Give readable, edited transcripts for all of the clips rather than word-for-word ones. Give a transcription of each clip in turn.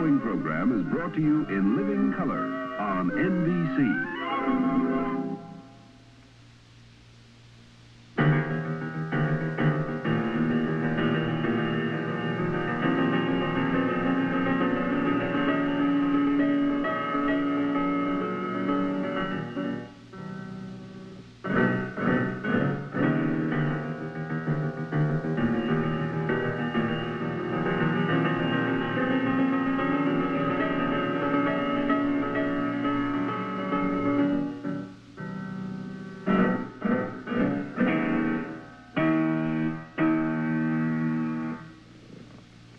following program is brought to you in living color on NBC.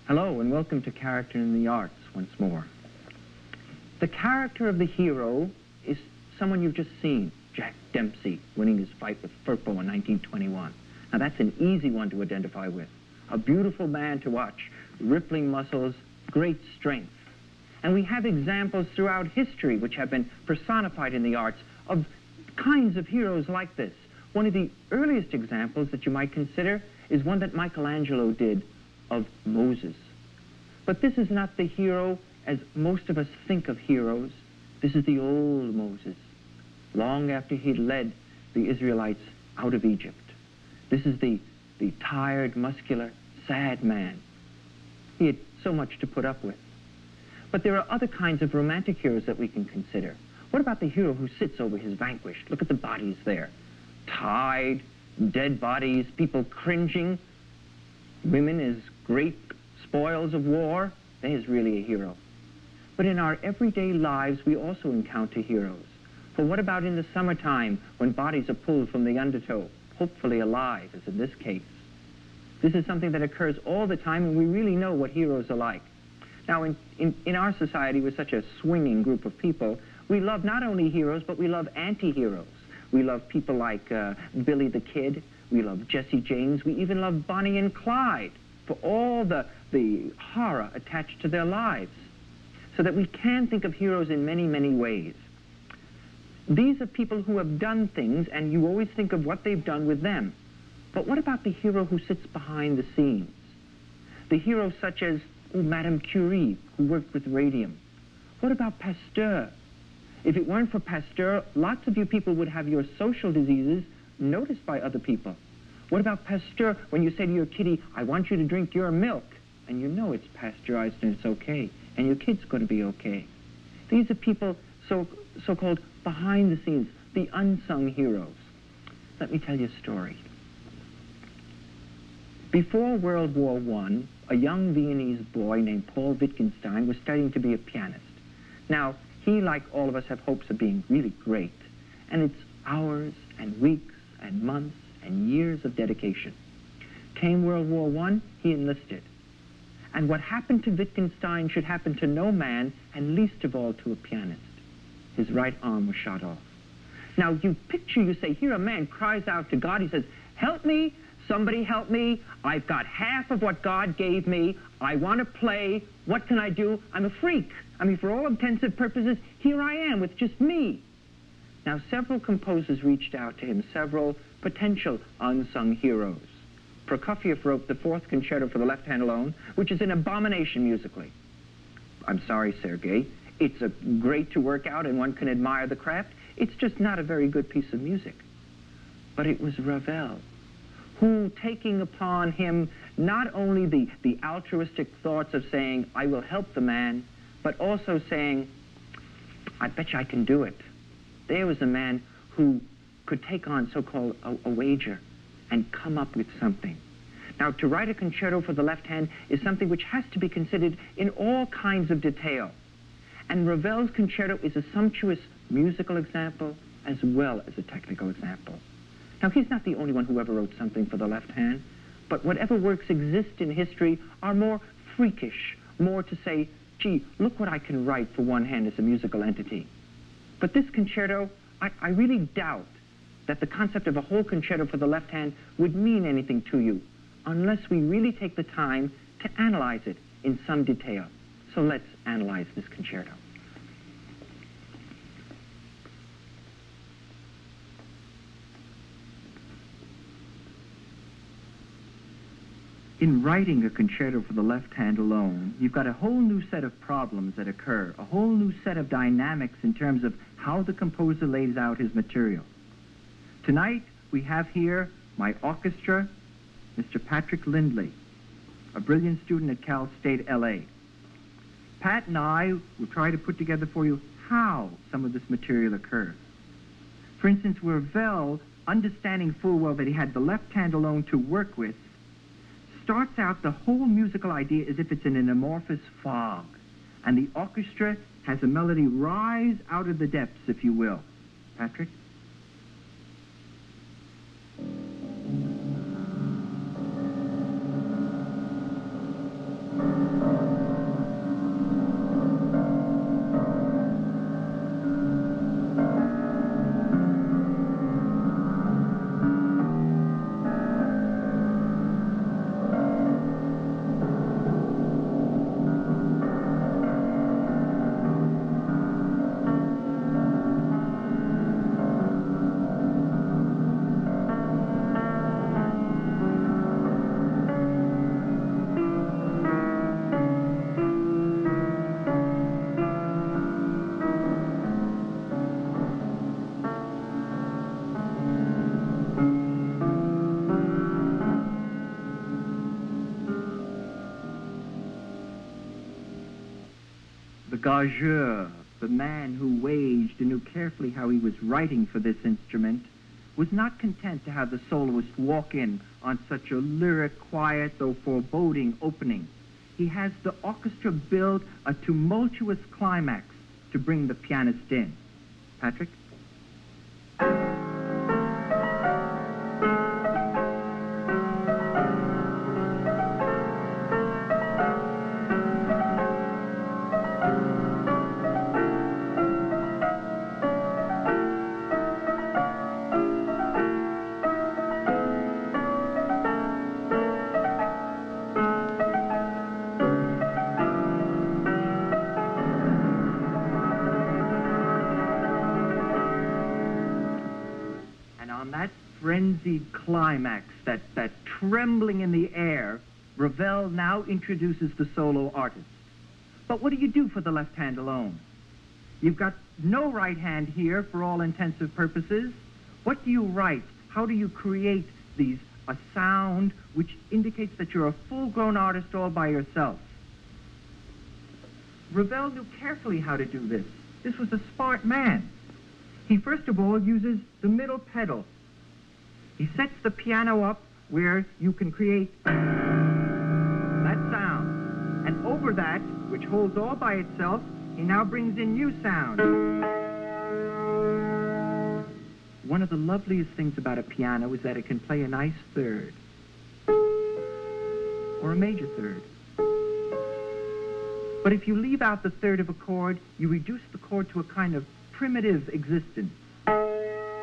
Hello and welcome to Character in the Arts once more. The character of the hero is someone you've just seen, Jack Dempsey, winning his fight with Firpo in 1921. Now that's an easy one to identify with. A beautiful man to watch, rippling muscles, great strength. And we have examples throughout history which have been personified in the arts of kinds of heroes like this. One of the earliest examples that you might consider is one that Michelangelo did of Moses. But this is not the hero as most of us think of heroes. This is the old Moses, long after he'd led the Israelites out of Egypt. This is the tired, muscular, sad man. He had so much to put up with. But there are other kinds of romantic heroes that we can consider. What about the hero who sits over his vanquished? Look at the bodies there. Tied, dead bodies, people cringing. Women as great spoils of war. There's really a hero. But in our everyday lives, we also encounter heroes. For what about in the summertime when bodies are pulled from the undertow, hopefully alive, as in this case? This is something that occurs all the time, and we really know what heroes are like. Now, in our society, we're such a swinging group of people. We love not only heroes, but we love anti-heroes. We love people like Billy the Kid. We love Jesse James. We even love Bonnie and Clyde for all the horror attached to their lives. So that we can think of heroes in many, many ways. These are people who have done things, and you always think of what they've done with them. But what about the hero who sits behind the scenes? The heroes such as Madame Curie, who worked with radium. What about Pasteur? If it weren't for Pasteur, lots of you people would have your social diseases noticed by other people. What about Pasteur when you say to your kitty, I want you to drink your milk, and you know it's pasteurized and it's okay, and your kid's going to be okay. These are people so-called behind the scenes, the unsung heroes. Let me tell you a story. Before World War I, a young Viennese boy named Paul Wittgenstein was studying to be a pianist. Now, he, like all of us, have hopes of being really great, and it's hours and weeks and months and years of dedication. Came World War I, he enlisted. And what happened to Wittgenstein should happen to no man, and least of all to a pianist. His right arm was shot off. Now you picture, you say, here a man cries out to God, he says, help me, somebody help me, I've got half of what God gave me, I want to play, what can I do? I'm a freak. I mean, for all intents and purposes, here I am with just me. Now several composers reached out to him, several potential unsung heroes. Prokofiev wrote the Fourth Concerto for the left hand alone, which is an abomination musically. I'm sorry, Sergei. It's great to work out and one can admire the craft. It's just not a very good piece of music. But it was Ravel, who, taking upon him not only the altruistic thoughts of saying, I will help the man, but also saying, I bet you I can do it. There was a man who could take on so-called a wager and come up with something. Now, to write a concerto for the left hand is something which has to be considered in all kinds of detail. And Ravel's concerto is a sumptuous musical example as well as a technical example. Now, he's not the only one who ever wrote something for the left hand, but whatever works exist in history are more freakish, more to say, gee, look what I can write for one hand as a musical entity. But this concerto, I really doubt that the concept of a whole concerto for the left hand would mean anything to you unless we really take the time to analyze it in some detail. So let's analyze this concerto. In writing a concerto for the left hand alone, you've got a whole new set of problems that occur, a whole new set of dynamics in terms of how the composer lays out his material. Tonight, we have here my orchestra, Mr. Patrick Lindley, a brilliant student at Cal State, L.A. Pat and I will try to put together for you how some of this material occurs. For instance, Ravel, understanding full well that he had the left hand alone to work with, starts out the whole musical idea as if it's in an amorphous fog, and the orchestra has a melody rise out of the depths, if you will. Patrick? Gageur, the man who waged and knew carefully how he was writing for this instrument, was not content to have the soloist walk in on such a lyric, quiet, though foreboding opening. He has the orchestra build a tumultuous climax to bring the pianist in. Patrick? Frenzied climax, that trembling in the air, Ravel now introduces the solo artist. But what do you do for the left hand alone? You've got no right hand here for all intensive purposes. What do you write? How do you create a sound which indicates that you're a full-grown artist all by yourself? Ravel knew carefully how to do this. This was a smart man. He first of all uses the middle pedal. He sets the piano up where you can create that sound. And over that, which holds all by itself, he now brings in new sound. One of the loveliest things about a piano is that it can play a nice third, or a major third. But if you leave out the third of a chord, you reduce the chord to a kind of primitive existence.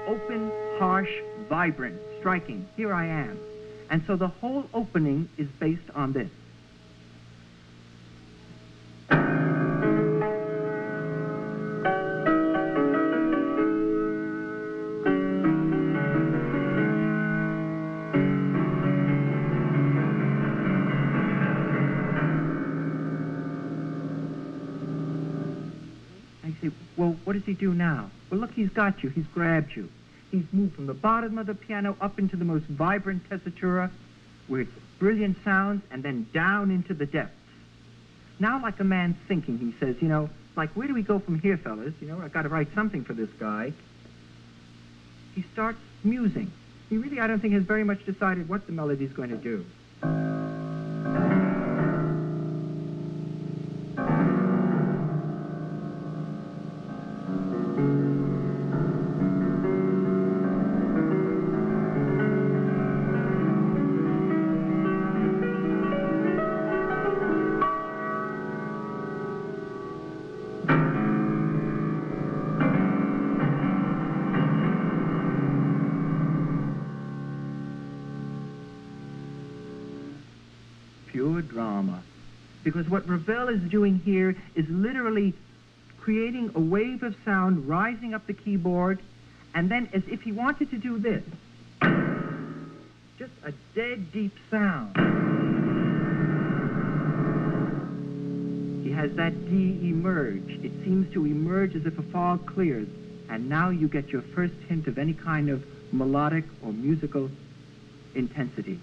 Open, harsh, vibrant, striking. Here I am. And so the whole opening is based on this. Well, what does he do now? Well, look, he's got you. He's grabbed you. He's moved from the bottom of the piano up into the most vibrant tessitura, where it's brilliant sounds, and then down into the depths. Now, like a man thinking, he says, like, where do we go from here, fellas? I've got to write something for this guy. He starts musing. He really, I don't think, has very much decided what the melody's going to do. Pure drama. Because what Ravel is doing here is literally creating a wave of sound rising up the keyboard, and then as if he wanted to do this, just a dead deep sound. has that D emerge. It seems to emerge as if a fog clears, and now you get your first hint of any kind of melodic or musical intensity.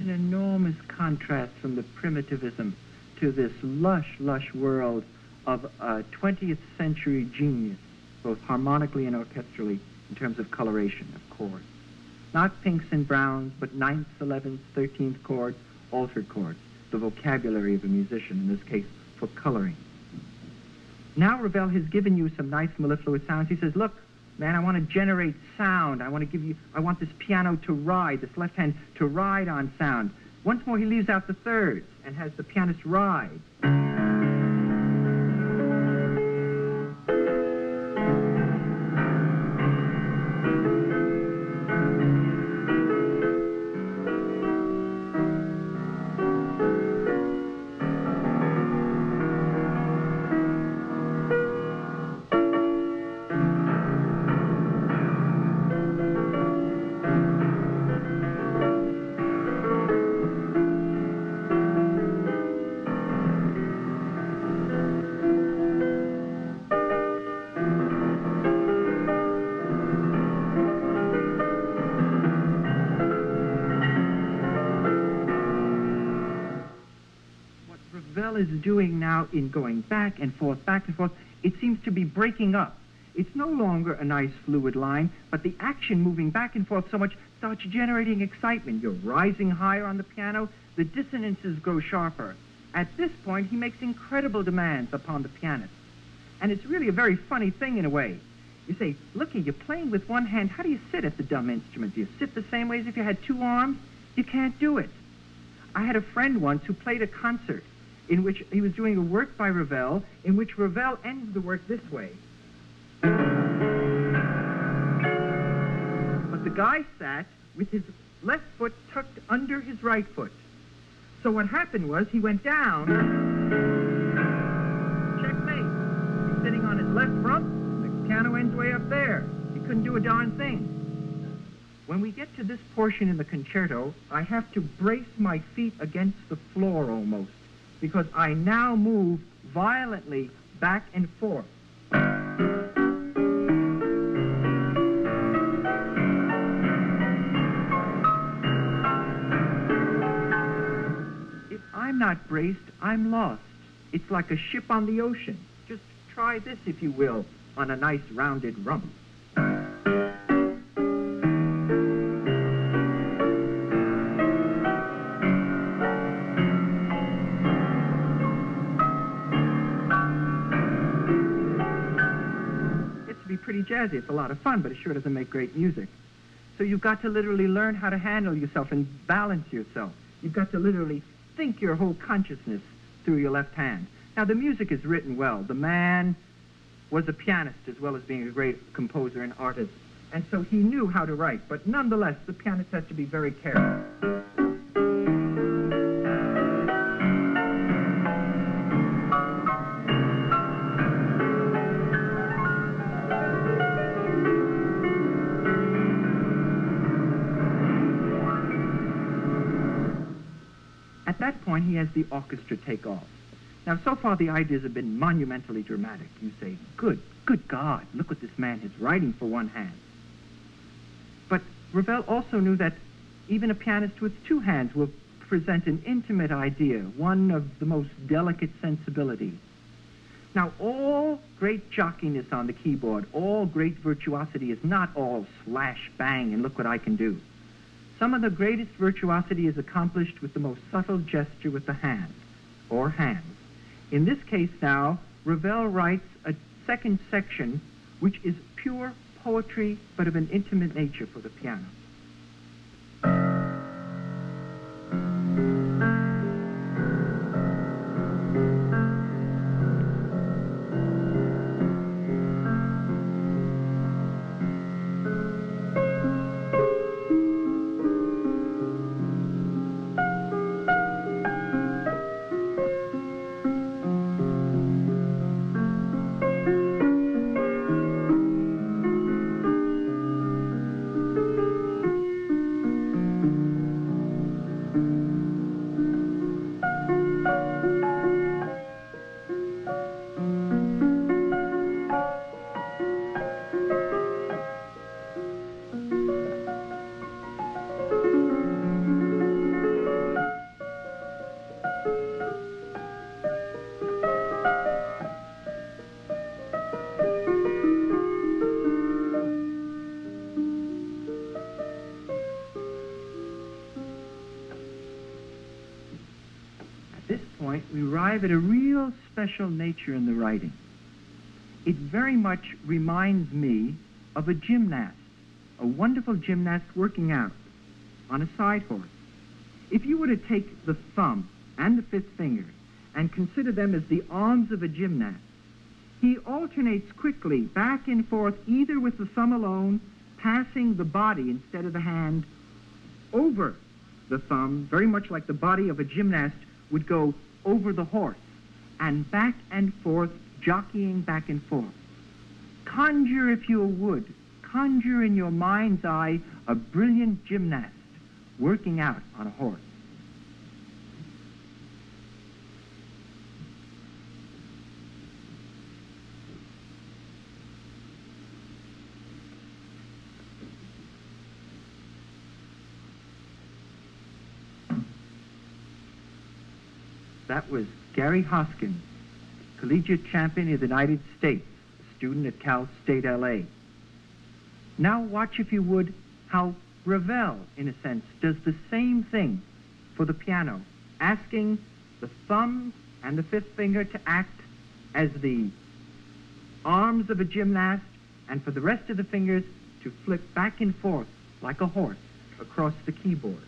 An enormous contrast from the primitivism to this lush, lush world of a 20th century genius, both harmonically and orchestrally, in terms of coloration of chords. Not pinks and browns, but 9th, 11th, 13th chords, altered chords, the vocabulary of a musician, in this case, for coloring. Now Ravel has given you some nice mellifluous sounds. He says, look, man, I want to generate sound. I want this piano to ride, this left hand to ride on sound. Once more, he leaves out the thirds and has the pianist ride. Is doing now in going back and forth, it seems to be breaking up. It's no longer a nice fluid line, but the action moving back and forth so much starts generating excitement. You're rising higher on the piano, the dissonances grow sharper. At this point, he makes incredible demands upon the pianist. And it's really a very funny thing in a way. You say, looky, you're playing with one hand. How do you sit at the dumb instrument? Do you sit the same way as if you had two arms? You can't do it. I had a friend once who played a concert in which he was doing a work by Ravel, in which Ravel ends the work this way. But the guy sat with his left foot tucked under his right foot. So what happened was he went down, checkmate. He's sitting on his left rump, the piano ends way up there. He couldn't do a darn thing. When we get to this portion in the concerto, I have to brace my feet against the floor almost, because I now move violently back and forth. If I'm not braced, I'm lost. It's like a ship on the ocean. Just try this, if you will, on a nice rounded rump. Pretty jazzy. It's a lot of fun, but it sure doesn't make great music. So you've got to literally learn how to handle yourself and balance yourself. You've got to literally think your whole consciousness through your left hand. Now, the music is written well. The man was a pianist as well as being a great composer and artist, and so he knew how to write, but nonetheless, the pianist has to be very careful. At that point, he has the orchestra take off. Now, so far, the ideas have been monumentally dramatic. You say, good God, look what this man is writing for one hand. But Ravel also knew that even a pianist with two hands will present an intimate idea, one of the most delicate sensibility. Now, all great jockiness on the keyboard, all great virtuosity is not all slash, bang, and look what I can do. Some of the greatest virtuosity is accomplished with the most subtle gesture with the hand, or hands. In this case now, Ravel writes a second section which is pure poetry, but of an intimate nature for the piano. we arrive at a real special nature in the writing. It very much reminds me of a gymnast, a wonderful gymnast working out on a side horse. If you were to take the thumb and the fifth finger and consider them as the arms of a gymnast, he alternates quickly back and forth, either with the thumb alone, passing the body instead of the hand over the thumb, very much like the body of a gymnast would go over the horse, and back and forth, jockeying back and forth. Conjure, if you would, conjure in your mind's eye a brilliant gymnast working out on a horse. That was Gary Hoskins, collegiate champion of the United States, a student at Cal State, L.A. Now watch, if you would, how Ravel, in a sense, does the same thing for the piano, asking the thumb and the fifth finger to act as the arms of a gymnast, and for the rest of the fingers to flip back and forth like a horse across the keyboard.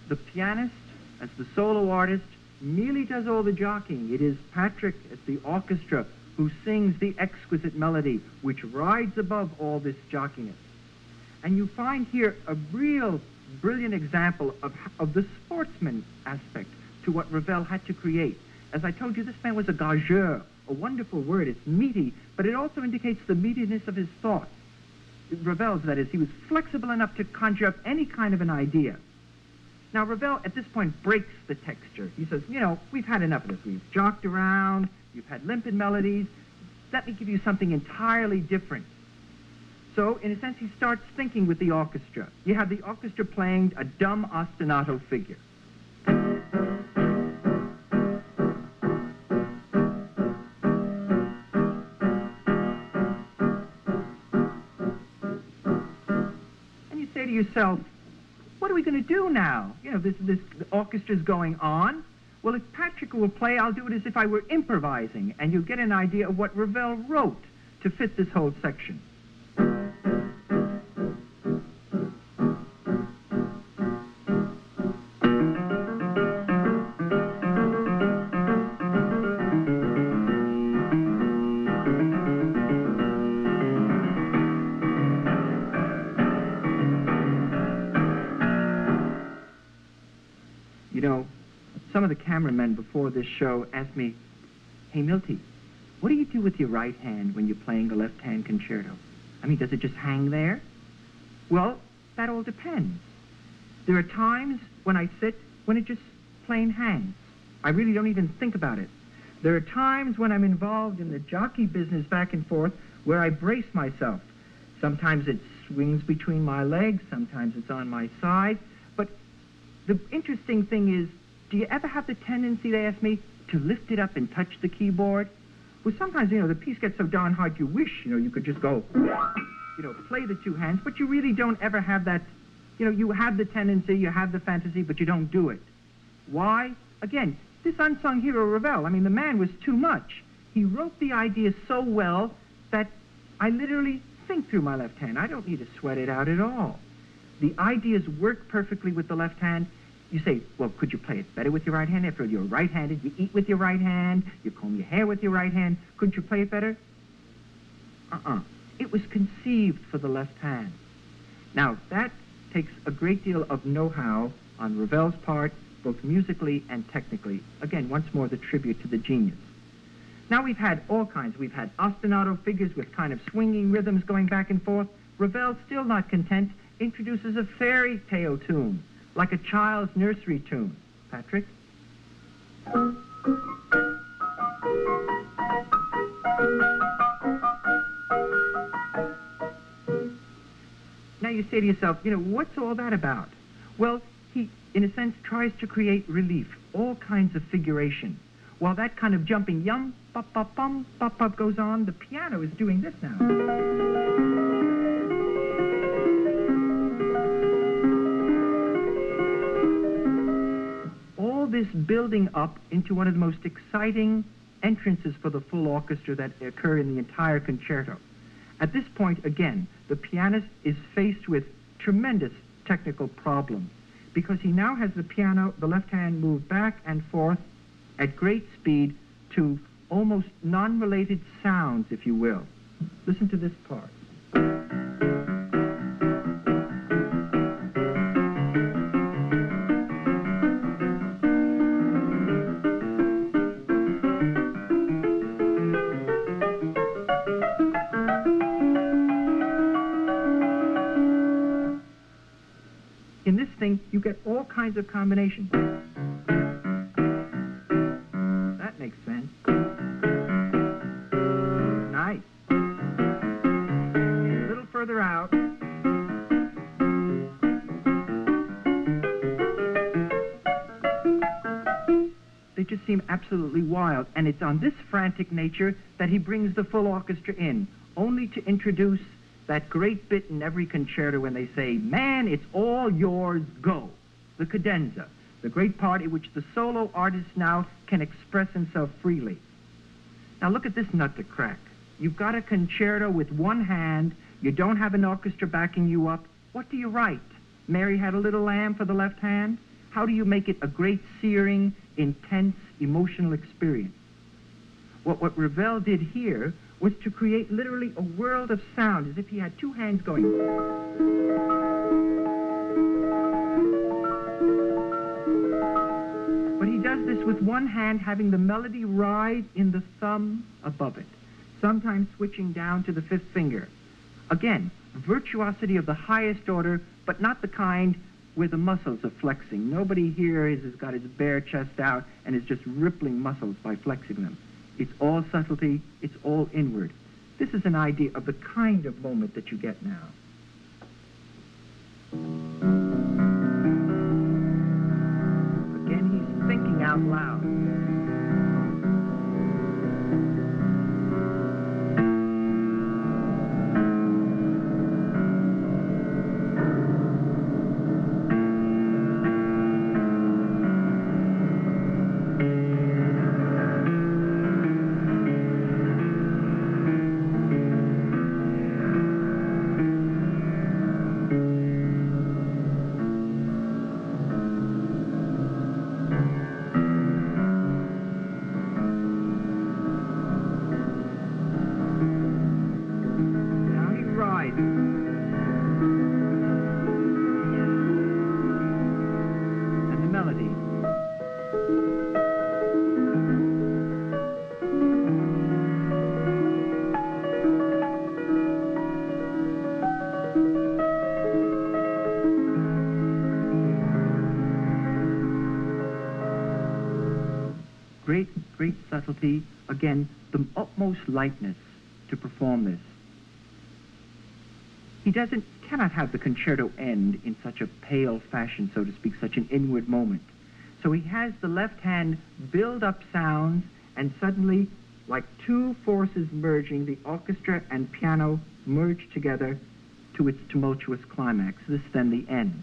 The pianist, as the solo artist, merely does all the jockeying. It is Patrick, as the orchestra, who sings the exquisite melody, which rides above all this jockeyiness. And you find here a real brilliant example of the sportsman aspect to what Ravel had to create. As I told you, this man was a gageur, a wonderful word. It's meaty, but it also indicates the meatiness of his thought. Ravel's, that is, he was flexible enough to conjure up any kind of an idea. Now, Ravel, at this point, breaks the texture. He says, you know, we've had enough of this. We've jocked around. You've had limpid melodies. Let me give you something entirely different. So, in a sense, he starts thinking with the orchestra. You have the orchestra playing a dumb ostinato figure. And you say to yourself, what are we going to do now? You know, the orchestra's going on. Well, if Patrick will play, I'll do it as if I were improvising, and you'll get an idea of what Ravel wrote to fit this whole section. You know, some of the cameramen before this show asked me, hey, Milty, what do you do with your right hand when you're playing a left-hand concerto? I mean, does it just hang there? Well, that all depends. There are times when I sit when it just plain hangs. I really don't even think about it. There are times when I'm involved in the jockey business back and forth where I brace myself. Sometimes it swings between my legs, sometimes it's on my side. But the interesting thing is, do you ever have the tendency, they ask me, to lift it up and touch the keyboard? Well, sometimes, you know, the piece gets so darn hard you wish, you know, you could just go, you know, play the two hands, but you really don't ever have that you know, you have the tendency, you have the fantasy, but you don't do it. Why? Again, this unsung hero, Ravel, I mean, the man was too much. He wrote the ideas so well that I literally think through my left hand. I don't need to sweat it out at all. The ideas work perfectly with the left hand. You say, well, could you play it better with your right hand? After you're right-handed, you eat with your right hand, you comb your hair with your right hand. Couldn't you play it better? It was conceived for the left hand. Now, that takes a great deal of know-how on Ravel's part, both musically and technically. Again, once more, the tribute to the genius. Now, we've had all kinds. We've had ostinato figures with kind of swinging rhythms going back and forth. Ravel, still not content, introduces a fairy tale tune, like a child's nursery tune. Patrick? Now you say to yourself, you know, what's all that about? Well, he, in a sense, tries to create relief, all kinds of figuration. While that kind of jumping yum, pop, pop, bum, pop, pop goes on, the piano is doing this now. All this building up into one of the most exciting entrances for the full orchestra that occur in the entire concerto. At this point, again, the pianist is faced with tremendous technical problems because he now has the piano, the left hand, move back and forth at great speed to almost non-related sounds, if you will. Listen to this part. In this thing, you get all kinds of combinations. That makes sense. Nice. A little further out. They just seem absolutely wild, and it's on this frantic nature that he brings the full orchestra in, only to introduce that great bit in every concerto when they say, man, it's all yours, go. The cadenza, the great part in which the solo artist now can express himself freely. Now look at this nut to crack. You've got a concerto with one hand, you don't have an orchestra backing you up. What do you write? Mary Had a Little Lamb for the left hand? How do you make it a great searing, intense, emotional experience? What Ravel did here was to create literally a world of sound, as if he had two hands going. But he does this with one hand having the melody ride in the thumb above it, sometimes switching down to the fifth finger. Again, virtuosity of the highest order, but not the kind where the muscles are flexing. Nobody here has got his bare chest out and is just rippling muscles by flexing them. It's all subtlety, it's all inward. This is an idea of the kind of moment that you get now. Again, he's thinking out loud. Great subtlety, again, the utmost lightness to perform this. He cannot have the concerto end in such a pale fashion, so to speak, such an inward moment. So he has the left hand build up sounds, and suddenly, like two forces merging, the orchestra and piano merge together to its tumultuous climax. This then the end.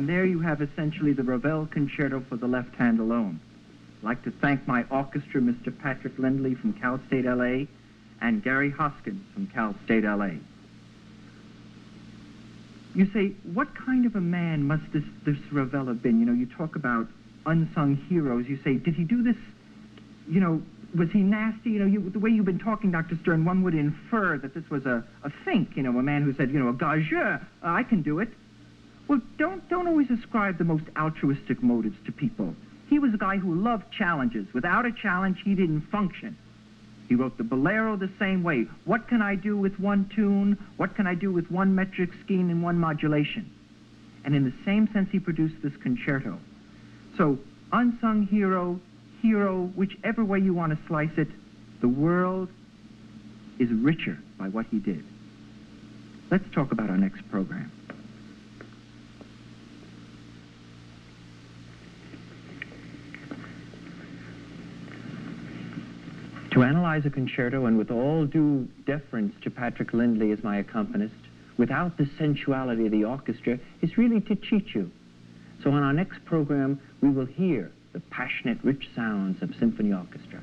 And there you have essentially the Ravel Concerto for the left hand alone. I'd like to thank my orchestra, Mr. Patrick Lindley from Cal State LA, and Gary Hoskins from Cal State LA. You say, what kind of a man must this Ravel have been? You know, you talk about unsung heroes. You say, did he do this, you know, was he nasty? You know, the way you've been talking, Dr. Stern, one would infer that this was a think, you know, a man who said, you know, a gageur, I can do it. Well, don't always ascribe the most altruistic motives to people. He was a guy who loved challenges. Without a challenge, he didn't function. He wrote the Bolero the same way. What can I do with one tune? What can I do with one metric scheme and one modulation? And in the same sense, he produced this concerto. So, unsung hero, whichever way you want to slice it, the world is richer by what he did. Let's talk about our next program. To analyze a concerto, and with all due deference to Patrick Lindley as my accompanist, without the sensuality of the orchestra, is really to cheat you. So on our next program, we will hear the passionate, rich sounds of symphony orchestra.